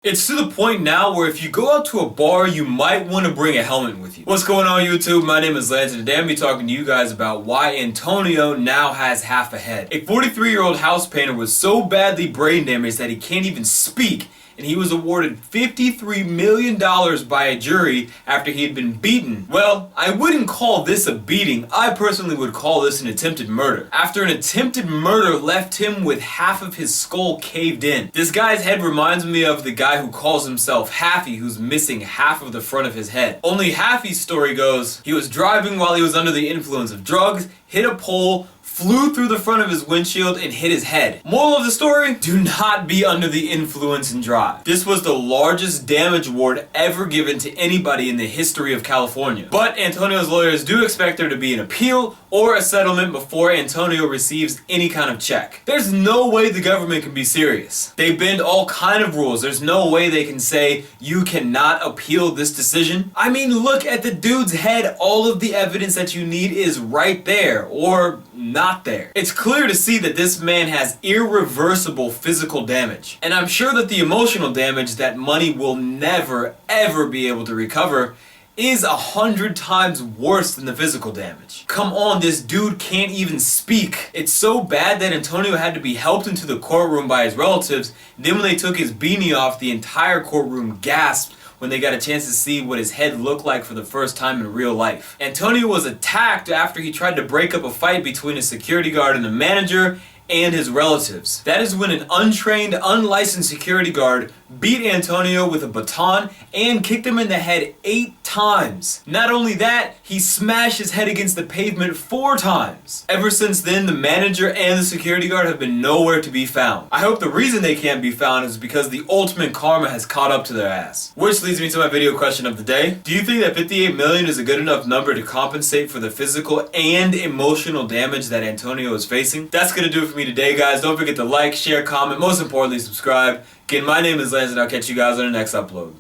It's to the point now where if you go out to a bar, you might want to bring a helmet with you. What's going on, YouTube? My name is Lance, and today I'm going to be talking to you guys about why Antonio now has half a head. A 43-year-old house painter was so badly brain damaged that he can't even speak, and he was awarded $53 million by a jury after he had been beaten. Well, I wouldn't call this a beating. I personally would call this an attempted murder. After an attempted murder left him with half of his skull caved in. This guy's head reminds me of the guy who calls himself Haffy, who's missing half of the front of his head. Only Haffy's story goes, he was driving while he was under the influence of drugs, hit a pole, flew through the front of his windshield and hit his head. Moral of the story, do not be under the influence and drive. This was the largest damage award ever given to anybody in the history of California. But Antonio's lawyers do expect there to be an appeal or a settlement before Antonio receives any kind of check. There's no way the government can be serious. They bend all kind of rules. There's no way they can say you cannot appeal this decision. I mean, look at the dude's head. All of the evidence that you need is right there, or not there. It's clear to see that this man has irreversible physical damage. And I'm sure that the emotional damage that money will never ever be able to recover is 100 times worse than the physical damage. Come on, this dude can't even speak. It's so bad that Antonio had to be helped into the courtroom by his relatives. Then when they took his beanie off, the entire courtroom gasped when they got a chance to see what his head looked like for the first time in real life. Antonio was attacked after he tried to break up a fight between a security guard and the manager and his relatives. That is when an untrained, unlicensed security guard beat Antonio with a baton and kicked him in the head 8 times. Not only that, he smashed his head against the pavement 4 times. Ever since then, the manager and the security guard have been nowhere to be found. I hope the reason they can't be found is because the ultimate karma has caught up to their ass. Which leads me to my video question of the day. Do you think that 58 million is a good enough number to compensate for the physical and emotional damage that Antonio is facing? That's gonna do it for me today, guys. Don't forget to like, share, comment, most importantly, subscribe. Again, my name is Lance, and I'll catch you guys on the next upload.